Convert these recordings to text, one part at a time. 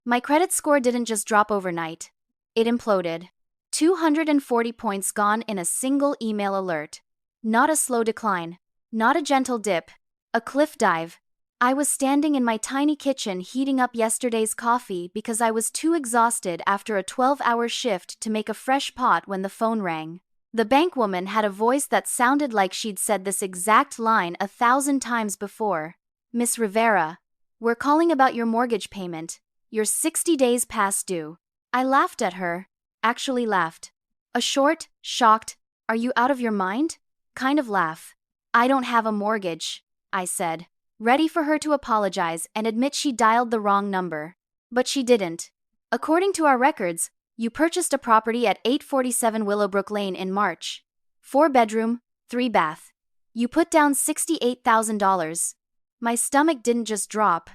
My credit score didn't just drop overnight. It imploded. 240 points gone in a single email alert. Not a slow decline. Not a gentle dip. A cliff dive. I was standing in my tiny kitchen heating up yesterday's coffee because I was too exhausted after a 12-hour shift to make a fresh pot when the phone rang. The bank woman had a voice that sounded like she'd said this exact line 1,000 times before. "Miss Rivera, we're calling about your mortgage payment. You're 60 days past due." I laughed at her. Actually laughed. A short, shocked, "Are you out of your mind?" kind of laugh. "I don't have a mortgage," I said, ready for her to apologize and admit she dialed the wrong number. But she didn't. "According to our records, you purchased a property at 847 Willowbrook Lane in March. 4-bedroom, 3-bath. You put down $68,000. My stomach didn't just drop.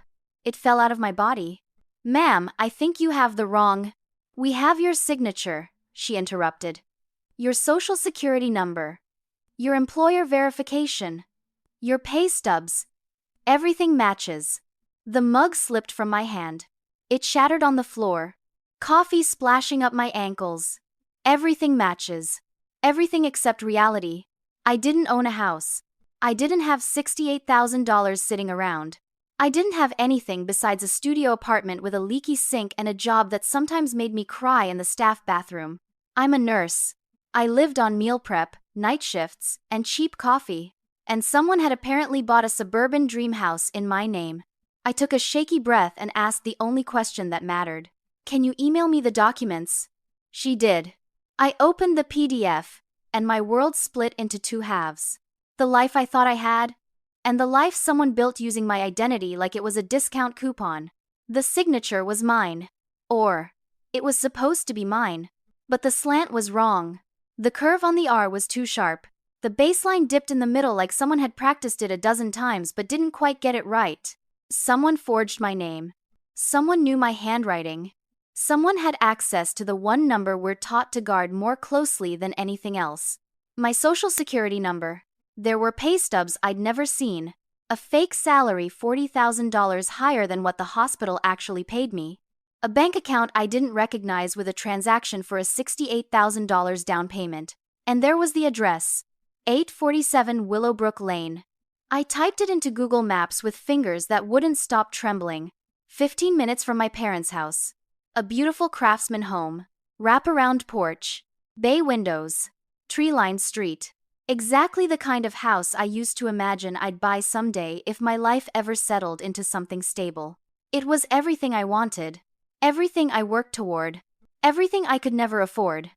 It fell out of my body. "Ma'am, I think you have the wrong—" "We have your signature," she interrupted. "Your social security number. Your employer verification. Your pay stubs. Everything matches." The mug slipped from my hand. It shattered on the floor. Coffee splashing up my ankles. Everything matches. Everything except reality. I didn't own a house. I didn't have $68,000 sitting around. I didn't have anything besides a studio apartment with a leaky sink and a job that sometimes made me cry in the staff bathroom. I'm a nurse. I lived on meal prep, night shifts, and cheap coffee. And someone had apparently bought a suburban dream house in my name. I took a shaky breath and asked the only question that mattered. "Can you email me the documents?" She did. I opened the PDF, and my world split into two halves. The life I thought I had, and the life someone built using my identity like it was a discount coupon. The signature was mine. Or, it was supposed to be mine. But the slant was wrong. The curve on the R was too sharp. The baseline dipped in the middle like someone had practiced it a dozen times but didn't quite get it right. Someone forged my name. Someone knew my handwriting. Someone had access to the one number we're taught to guard more closely than anything else. My social security number. There were pay stubs I'd never seen. A fake salary $40,000 higher than what the hospital actually paid me. A bank account I didn't recognize with a transaction for a $68,000 down payment. And there was the address. 847 Willowbrook Lane. I typed it into Google Maps with fingers that wouldn't stop trembling. 15 minutes from my parents' house. A beautiful craftsman home. Wraparound porch. Bay windows. Tree-lined street. Exactly the kind of house I used to imagine I'd buy someday if my life ever settled into something stable. It was everything I wanted. Everything I worked toward. Everything I could never afford.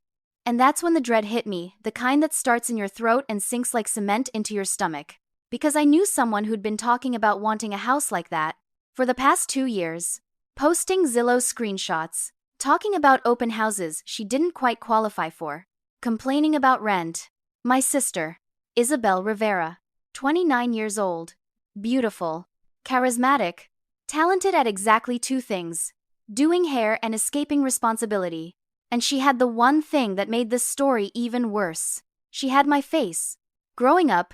And that's when the dread hit me, the kind that starts in your throat and sinks like cement into your stomach. Because I knew someone who'd been talking about wanting a house like that for the past 2 years. Posting Zillow screenshots. Talking about open houses she didn't quite qualify for. Complaining about rent. My sister, Isabel Rivera. 29 years old. Beautiful. Charismatic. Talented at exactly two things. Doing hair and escaping responsibility. And she had the one thing that made this story even worse. She had my face. Growing up,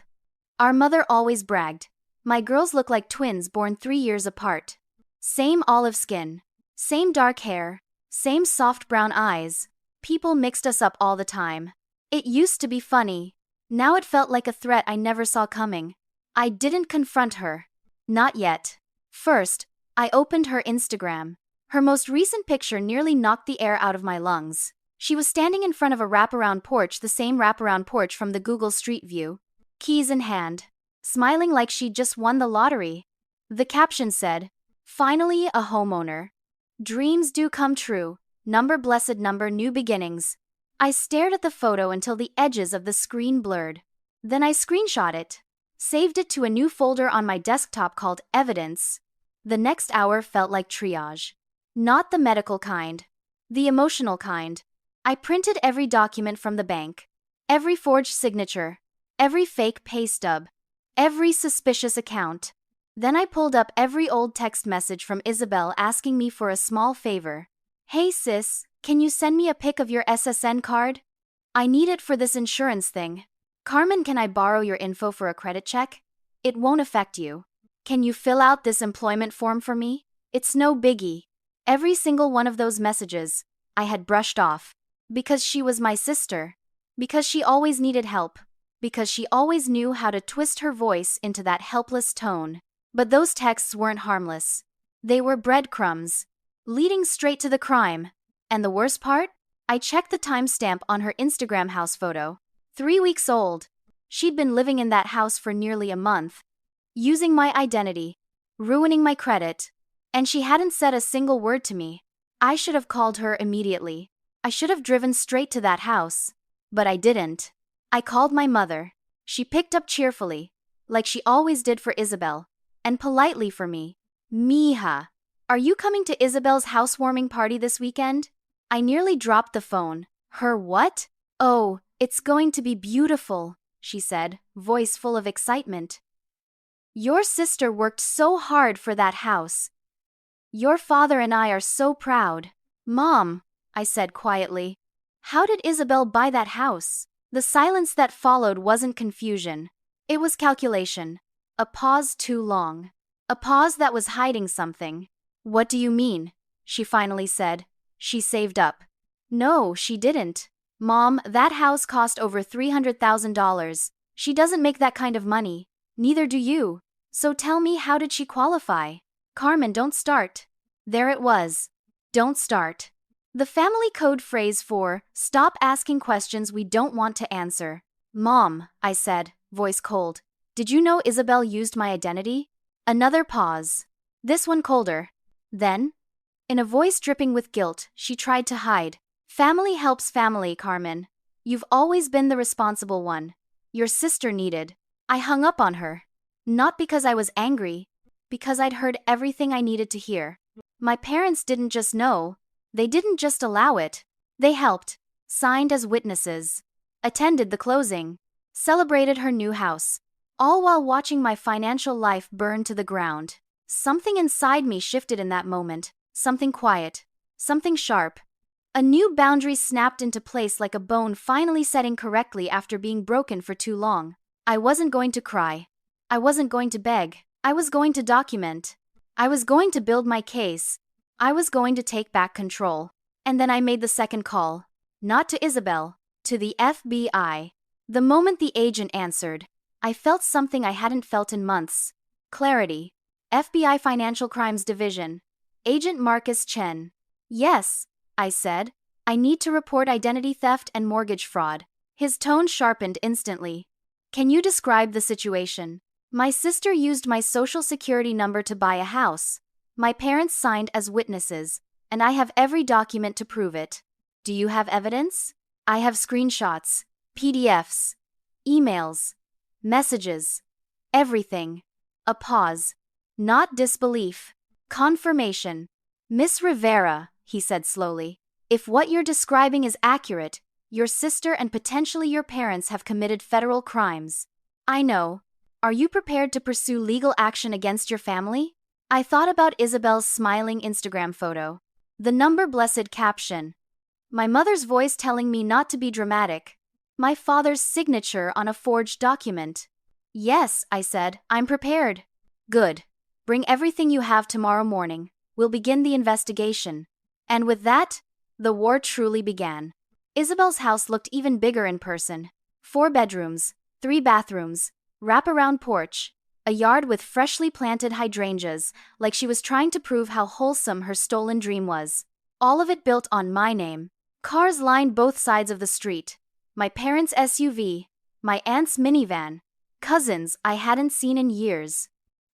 our mother always bragged. My girls look like twins born 3 years apart. Same olive skin. Same dark hair. Same soft brown eyes. People mixed us up all the time. It used to be funny. Now it felt like a threat I never saw coming. I didn't confront her. Not yet. First, I opened her Instagram. Her most recent picture nearly knocked the air out of my lungs. She was standing in front of a wraparound porch, the same wraparound porch from the Google Street View. Keys in hand. Smiling like she'd just won the lottery. The caption said, "Finally a homeowner. Dreams do come true. Number blessed number new beginnings." I stared at the photo until the edges of the screen blurred. Then I screenshot it. Saved it to a new folder on my desktop called Evidence. The next hour felt like triage. Not the medical kind. The emotional kind. I printed every document from the bank. Every forged signature. Every fake pay stub. Every suspicious account. Then I pulled up every old text message from Isabel asking me for a small favor. "Hey sis, can you send me a pic of your SSN card? I need it for this insurance thing. Carmen, can I borrow your info for a credit check? It won't affect you. Can you fill out this employment form for me? It's no biggie." Every single one of those messages, I had brushed off. Because she was my sister. Because she always needed help. Because she always knew how to twist her voice into that helpless tone. But those texts weren't harmless. They were breadcrumbs, leading straight to the crime. And the worst part? I checked the timestamp on her Instagram house photo. 3 weeks old. She'd been living in that house for nearly a month, using my identity, ruining my credit, and she hadn't said a single word to me. I should have called her immediately. I should have driven straight to that house. But I didn't. I called my mother. She picked up cheerfully, like she always did for Isabel, and politely for me. Mija, are you coming to Isabel's housewarming party this weekend? I nearly dropped the phone. Her what? Oh, it's going to be beautiful, she said, voice full of excitement. Your sister worked so hard for that house. Your father and I are so proud. Mom, I said quietly, how did Isabel buy that house? The silence that followed wasn't confusion. It was calculation. A pause too long. A pause that was hiding something. What do you mean? She finally said. She saved up. No, she didn't. Mom, that house cost over $300,000. She doesn't make that kind of money. Neither do you. So tell me, how did she qualify? Carmen, don't start. There it was. Don't start. The family code phrase for stop asking questions we don't want to answer. Mom, I said, voice cold. Did you know Isabel used my identity? Another pause. This one colder. Then, in a voice dripping with guilt, she tried to hide. Family helps family, Carmen. You've always been the responsible one. Your sister needed. I hung up on her. Not because I was angry, because I'd heard everything I needed to hear. My parents didn't just know. They didn't just allow it. They helped, signed as witnesses, attended the closing, celebrated her new house, all while watching my financial life burn to the ground. Something inside me shifted in that moment, something quiet, something sharp. A new boundary snapped into place like a bone finally setting correctly after being broken for too long. I wasn't going to cry. I wasn't going to beg. I was going to document. I was going to build my case. I was going to take back control. And then I made the second call. Not to Isabel, to the FBI. The moment the agent answered, I felt something I hadn't felt in months. Clarity. FBI Financial Crimes Division. Agent Marcus Chen. Yes, I said. I need to report identity theft and mortgage fraud. His tone sharpened instantly. Can you describe the situation? My sister used my social security number to buy a house. My parents signed as witnesses, and I have every document to prove it. Do you have evidence? I have screenshots, PDFs, emails, messages, everything. A pause. Not disbelief. Confirmation. Miss Rivera, he said slowly, if what you're describing is accurate, your sister and potentially your parents have committed federal crimes. I know. Are you prepared to pursue legal action against your family? I thought about Isabel's smiling Instagram photo. The number-blessed caption. My mother's voice telling me not to be dramatic. My father's signature on a forged document. Yes, I said, I'm prepared. Good. Bring everything you have tomorrow morning. We'll begin the investigation. And with that, the war truly began. Isabel's house looked even bigger in person. 4 bedrooms, 3 bathrooms, wraparound porch, a yard with freshly planted hydrangeas, like she was trying to prove how wholesome her stolen dream was. All of it built on my name. Cars lined both sides of the street. My parents' SUV, my aunt's minivan, cousins I hadn't seen in years.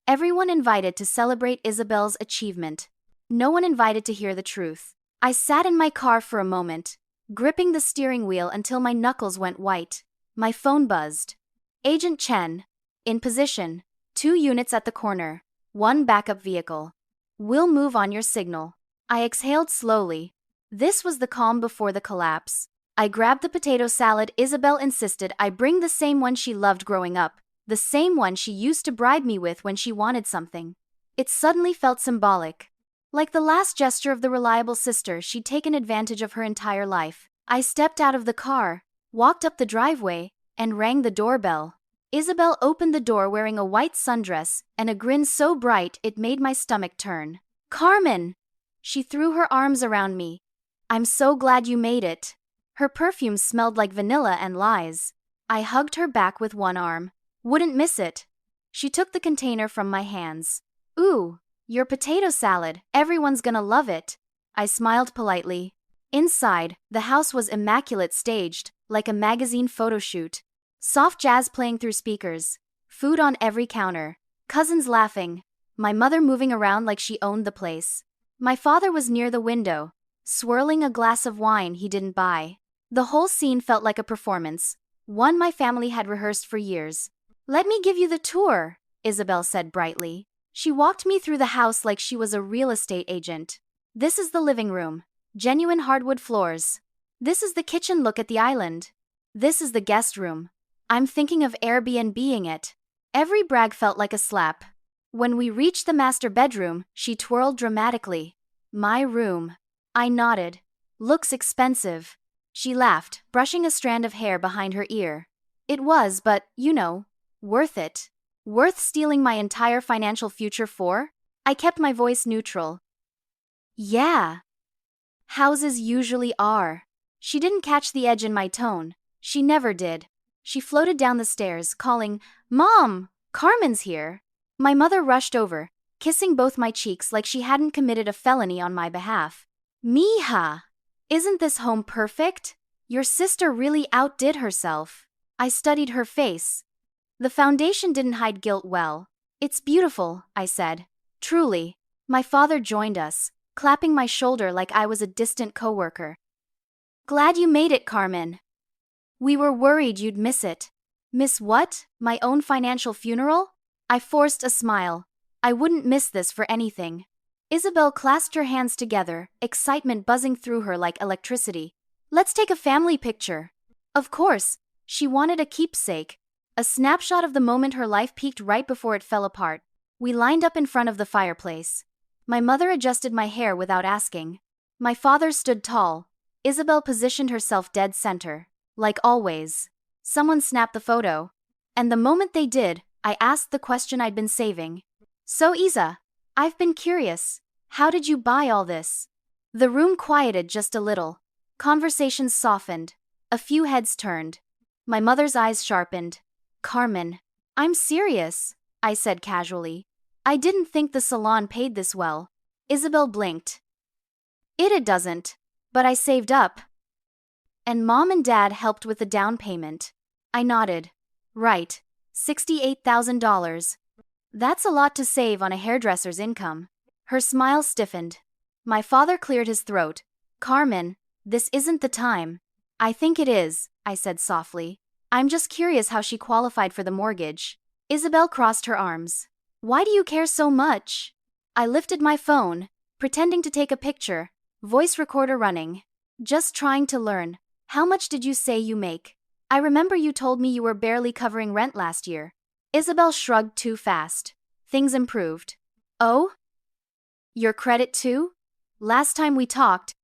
Everyone invited to celebrate Isabel's achievement. No one invited to hear the truth. I sat in my car for a moment, gripping the steering wheel until my knuckles went white. My phone buzzed. Agent Chen. In position. 2 units at the corner. 1 backup vehicle. We'll move on your signal. I exhaled slowly. This was the calm before the collapse. I grabbed the potato salad Isabel insisted I bring, the same one she loved growing up, the same one she used to bribe me with when she wanted something. It suddenly felt symbolic. Like the last gesture of the reliable sister she'd taken advantage of her entire life. I stepped out of the car, walked up the driveway, and rang the doorbell. Isabel opened the door wearing a white sundress and a grin so bright it made my stomach turn. Carmen! She threw her arms around me. I'm so glad you made it. Her perfume smelled like vanilla and lies. I hugged her back with one arm. Wouldn't miss it. She took the container from my hands. Ooh, your potato salad. Everyone's gonna love it. I smiled politely. Inside, the house was immaculate, staged, like a magazine photo shoot. Soft jazz playing through speakers. Food on every counter. Cousins laughing. My mother moving around like she owned the place. My father was near the window, swirling a glass of wine he didn't buy. The whole scene felt like a performance, one my family had rehearsed for years. Let me give you the tour, Isabel said brightly. She walked me through the house like she was a real estate agent. This is the living room. Genuine hardwood floors. This is the kitchen, look at the island. This is the guest room. I'm thinking of Airbnb-ing it. Every brag felt like a slap. When we reached the master bedroom, she twirled dramatically. My room. I nodded. Looks expensive. She laughed, brushing a strand of hair behind her ear. It was, but, worth it. Worth stealing my entire financial future for? I kept my voice neutral. Yeah. Houses usually are. She didn't catch the edge in my tone. She never did. She floated down the stairs, calling, Mom, Carmen's here. My mother rushed over, kissing both my cheeks like she hadn't committed a felony on my behalf. Mija! Isn't this home perfect? Your sister really outdid herself. I studied her face. The foundation didn't hide guilt well. It's beautiful, I said. Truly. My father joined us, clapping my shoulder like I was a distant coworker. Glad you made it, Carmen. We were worried you'd miss it. Miss what? My own financial funeral? I forced a smile. I wouldn't miss this for anything. Isabel clasped her hands together, excitement buzzing through her like electricity. Let's take a family picture. Of course, she wanted a keepsake. A snapshot of the moment her life peaked right before it fell apart. We lined up in front of the fireplace. My mother adjusted my hair without asking. My father stood tall. Isabel positioned herself dead center. Like always. Someone snapped the photo. And the moment they did, I asked the question I'd been saving. So Isa, I've been curious. How did you buy all this? The room quieted just a little. Conversations softened. A few heads turned. My mother's eyes sharpened. Carmen, I'm serious, I said casually. I didn't think the salon paid this well. Isabel blinked. It doesn't. But I saved up. And Mom and Dad helped with the down payment. I nodded. Right. $68,000. That's a lot to save on a hairdresser's income. Her smile stiffened. My father cleared his throat. Carmen, this isn't the time. I think it is, I said softly. I'm just curious how she qualified for the mortgage. Isabel crossed her arms. Why do you care so much? I lifted my phone, pretending to take a picture, voice recorder running. Just trying to learn. How much did you say you make? I remember you told me you were barely covering rent last year. Isabel shrugged too fast. Things improved. Oh? Your credit too? Last time we talked,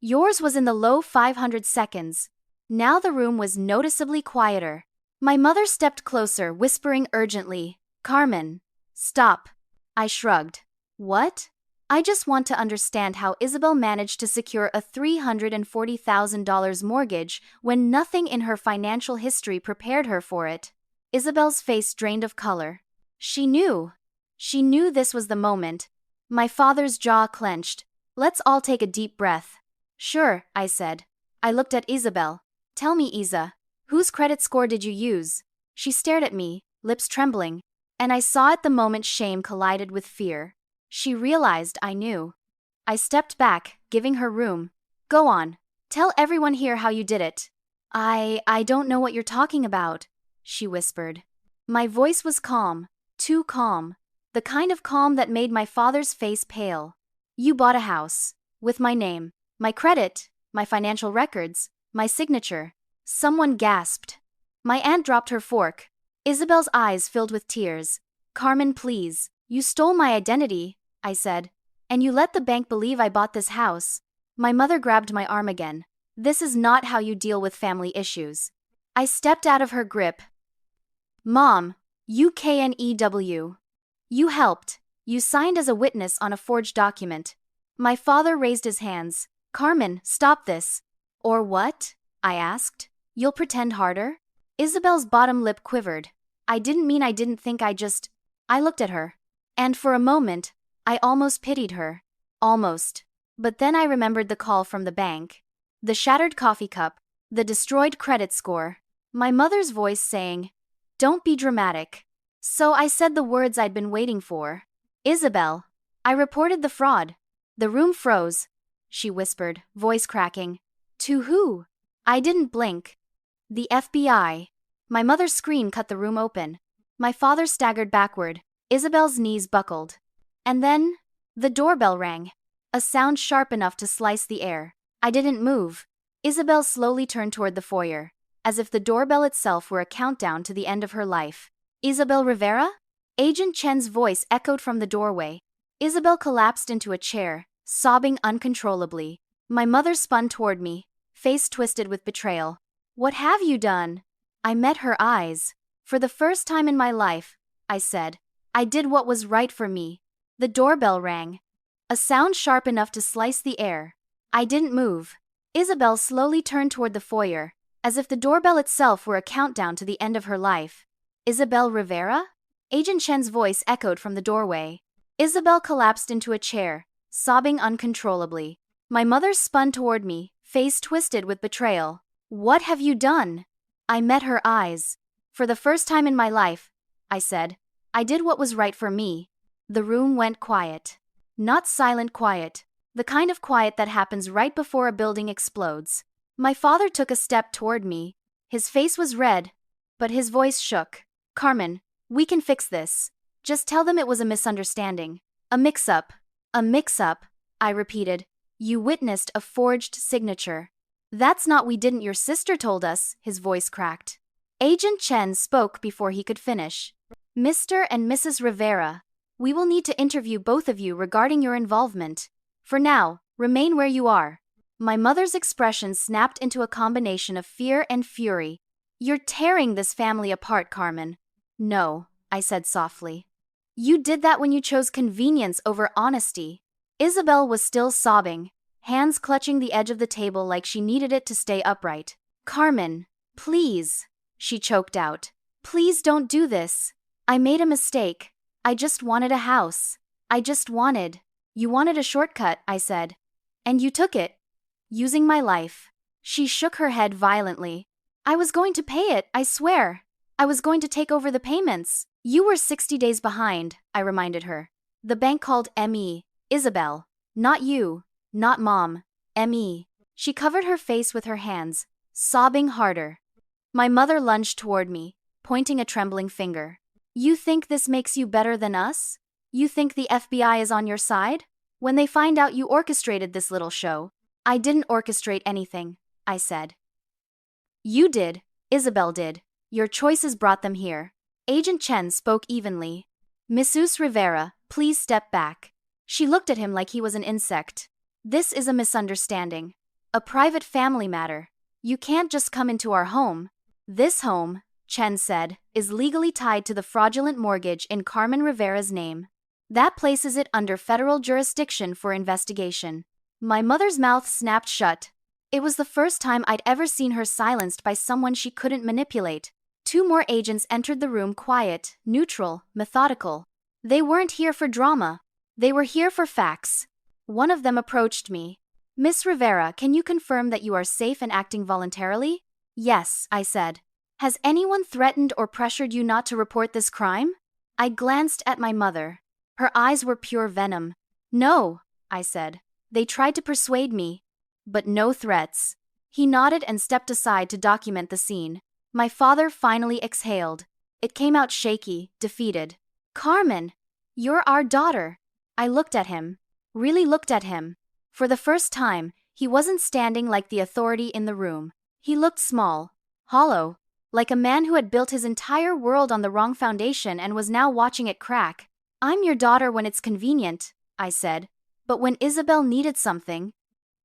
yours was in the low 500 seconds. Now the room was noticeably quieter. My mother stepped closer, whispering urgently, Carmen, stop. I shrugged. What? I just want to understand how Isabel managed to secure a $340,000 mortgage when nothing in her financial history prepared her for it. Isabel's face drained of color. She knew. She knew this was the moment. My father's jaw clenched. Let's all take a deep breath. Sure, I said. I looked at Isabel. Tell me, Isa, whose credit score did you use? She stared at me, lips trembling, and I saw at the moment shame collided with fear. She realized I knew. I stepped back, giving her room. Go on. Tell everyone here how you did it. I don't know what you're talking about, she whispered. My voice was calm, too calm. The kind of calm that made my father's face pale. You bought a house. With my name, my credit, my financial records, my signature. Someone gasped. My aunt dropped her fork. Isabel's eyes filled with tears. Carmen, please. You stole my identity, I said. And you let the bank believe I bought this house. My mother grabbed my arm again. This is not how you deal with family issues. I stepped out of her grip. Mom, UKNEW. You helped. You signed as a witness on a forged document. My father raised his hands. Carmen, stop this. Or what? I asked. You'll pretend harder? Isabel's bottom lip quivered. I didn't think I looked at her. And for a moment, I almost pitied her. Almost. But then I remembered the call from the bank. The shattered coffee cup. The destroyed credit score. My mother's voice saying, "Don't be dramatic." So I said the words I'd been waiting for. "Isabel." I reported the fraud. The room froze. She whispered, voice cracking. "To who?" I didn't blink. "The FBI." My mother's scream cut the room open. My father staggered backward. Isabel's knees buckled. And then, the doorbell rang. A sound sharp enough to slice the air. I didn't move. Isabel slowly turned toward the foyer, as if the doorbell itself were a countdown to the end of her life. "Isabel Rivera?" Agent Chen's voice echoed from the doorway. Isabel collapsed into a chair, sobbing uncontrollably. My mother spun toward me, face twisted with betrayal. "What have you done?" I met her eyes. "For the first time in my life," I said, "I did what was right for me." The doorbell rang. A sound sharp enough to slice the air. I didn't move. Isabel slowly turned toward the foyer, as if the doorbell itself were a countdown to the end of her life. "Isabel Rivera?" Agent Chen's voice echoed from the doorway. Isabel collapsed into a chair, sobbing uncontrollably. My mother spun toward me, face twisted with betrayal. "What have you done?" I met her eyes. "For the first time in my life," I said, "I did what was right for me." The room went quiet. Not silent quiet, the kind of quiet that happens right before a building explodes. My father took a step toward me. His face was red, but his voice shook. "Carmen, we can fix this. Just tell them it was a misunderstanding. A mix-up." "A mix-up," I repeated. "You witnessed a forged signature." "That's not we didn't, your sister told us," his voice cracked. Agent Chen spoke before he could finish. "Mr. and Mrs. Rivera, we will need to interview both of you regarding your involvement. For now, remain where you are." My mother's expression snapped into a combination of fear and fury. "You're tearing this family apart, Carmen." "No," I said softly. "You did that when you chose convenience over honesty." Isabel was still sobbing, hands clutching the edge of the table like she needed it to stay upright. "Carmen, please," she choked out. "Please don't do this. I made a mistake. I just wanted a house. You wanted a shortcut," I said. "And you took it. Using my life." She shook her head violently. "I was going to pay it, I swear. I was going to take over the payments." "You were 60 days behind," I reminded her. "The bank called M.E. Isabel. Not you. Not Mom. M.E." She covered her face with her hands, sobbing harder. My mother lunged toward me, pointing a trembling finger. "You think this makes you better than us? You think the FBI is on your side? When they find out you orchestrated this little show." "I didn't orchestrate anything," I said. "You did. Isabel did. Your choices brought them here." Agent Chen spoke evenly. "Mrs. Rivera, please step back." She looked at him like he was an insect. "This is a misunderstanding. A private family matter. You can't just come into our home." "This home," Chen said, "is legally tied to the fraudulent mortgage in Carmen Rivera's name. That places it under federal jurisdiction for investigation." My mother's mouth snapped shut. It was the first time I'd ever seen her silenced by someone she couldn't manipulate. 2 more agents entered the room, quiet, neutral, methodical. They weren't here for drama. They were here for facts. One of them approached me. "Miss Rivera, can you confirm that you are safe and acting voluntarily?" "Yes," I said. "Has anyone threatened or pressured you not to report this crime?" I glanced at my mother. Her eyes were pure venom. "No," I said. "They tried to persuade me, but no threats." He nodded and stepped aside to document the scene. My father finally exhaled. It came out shaky, defeated. "Carmen, you're our daughter." I looked at him. Really looked at him. For the first time, he wasn't standing like the authority in the room. He looked small, hollow, like a man who had built his entire world on the wrong foundation and was now watching it crack. "I'm your daughter when it's convenient," I said. "But when Isabel needed something..."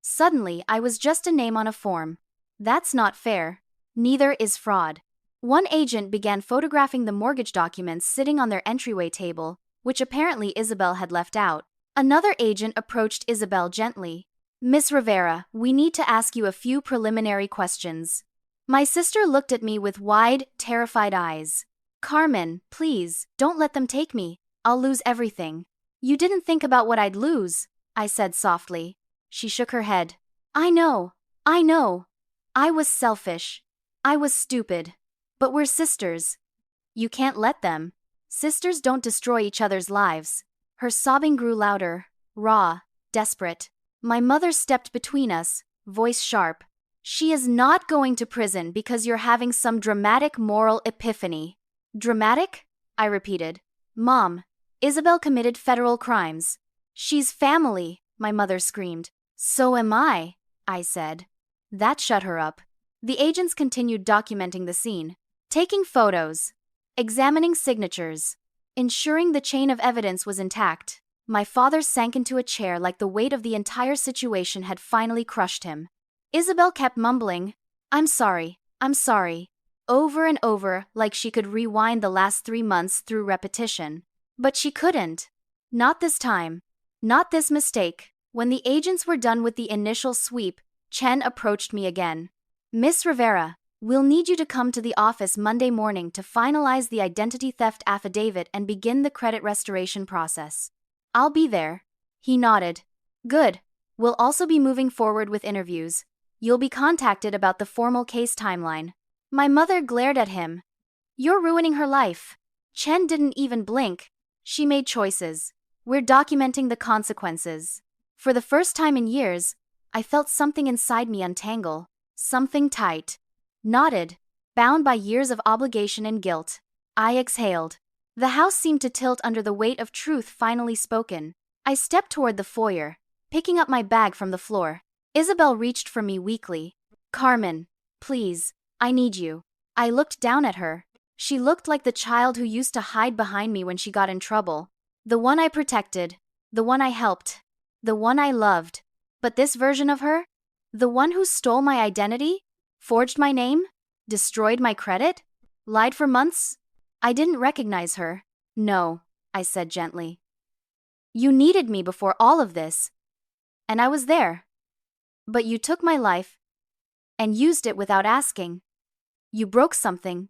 Suddenly, I was just a name on a form. That's not fair. Neither is fraud. One agent began photographing the mortgage documents sitting on their entryway table, which apparently Isabel had left out. Another agent approached Isabel gently. Miss Rivera, we need to ask you a few preliminary questions. My sister looked at me with wide, terrified eyes. Carmen, please, don't let them take me. I'll lose everything. You didn't think about what I'd lose, I said softly. She shook her head. I know. I was selfish. I was stupid. But we're sisters. You can't let them. Sisters don't destroy each other's lives. Her sobbing grew louder, raw, desperate. My mother stepped between us, voice sharp. She is not going to prison because you're having some dramatic moral epiphany. Dramatic? I repeated. Mom, Isabel committed federal crimes. She's family, my mother screamed. So am I said. That shut her up. The agents continued documenting the scene, taking photos, examining signatures, ensuring the chain of evidence was intact. My father sank into a chair like the weight of the entire situation had finally crushed him. Isabel kept mumbling, I'm sorry, over and over like she could rewind the last 3 months through repetition. But she couldn't. Not this time. Not this mistake. When the agents were done with the initial sweep, Chen approached me again. Miss Rivera, we'll need you to come to the office Monday morning to finalize the identity theft affidavit and begin the credit restoration process. I'll be there. He nodded. Good. We'll also be moving forward with interviews. You'll be contacted about the formal case timeline. My mother glared at him. You're ruining her life. Chen didn't even blink. She made choices. We're documenting the consequences. For the first time in years, I felt something inside me untangle. Something tight. Knotted. Bound by years of obligation and guilt. I exhaled. The house seemed to tilt under the weight of truth finally spoken. I stepped toward the foyer, picking up my bag from the floor. Isabel reached for me weakly. Carmen, please, I need you. I looked down at her. She looked like the child who used to hide behind me when she got in trouble. The one I protected. The one I helped. The one I loved. But this version of her? The one who stole my identity? Forged my name? Destroyed my credit? Lied for months? I didn't recognize her. No, I said gently. You needed me before all of this. And I was there. But you took my life and used it without asking. You broke something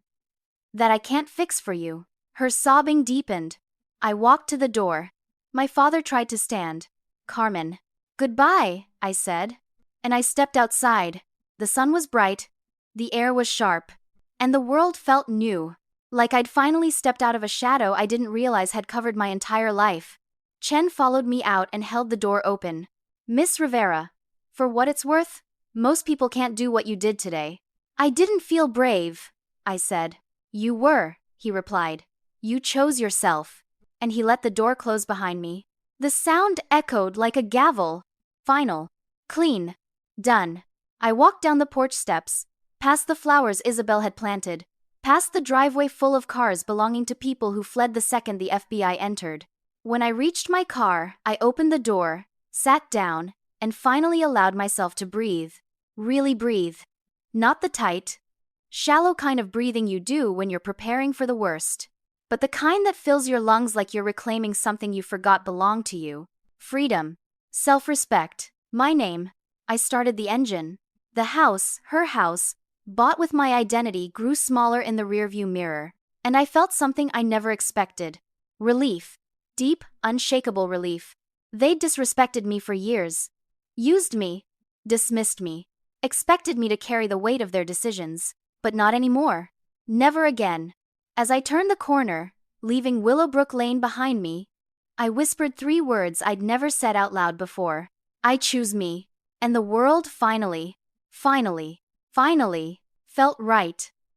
that I can't fix for you. Her sobbing deepened. I walked to the door. My father tried to stand. Carmen. Goodbye, I said. And I stepped outside. The sun was bright. The air was sharp. And the world felt new. Like I'd finally stepped out of a shadow I didn't realize had covered my entire life. Chen followed me out and held the door open. Miss Rivera, for what it's worth, most people can't do what you did today. I didn't feel brave, I said. You were, he replied. You chose yourself. And he let the door close behind me. The sound echoed like a gavel. Final. Clean. Done. I walked down the porch steps, past the flowers Isabel had planted, past the driveway full of cars belonging to people who fled the second the FBI entered. When I reached my car, I opened the door, sat down, and finally allowed myself to breathe. Really breathe. Not the tight, shallow kind of breathing you do when you're preparing for the worst, but the kind that fills your lungs like you're reclaiming something you forgot belonged to you. Freedom. Self-respect. My name. I started the engine. The house, her house, bought with my identity grew smaller in the rearview mirror, and I felt something I never expected. Relief. Deep, unshakable relief. They'd disrespected me for years. Used me. Dismissed me. Expected me to carry the weight of their decisions. But not anymore. Never again. As I turned the corner, leaving Willowbrook Lane behind me, I whispered 3 words I'd never said out loud before. I choose me. And the world finally felt right.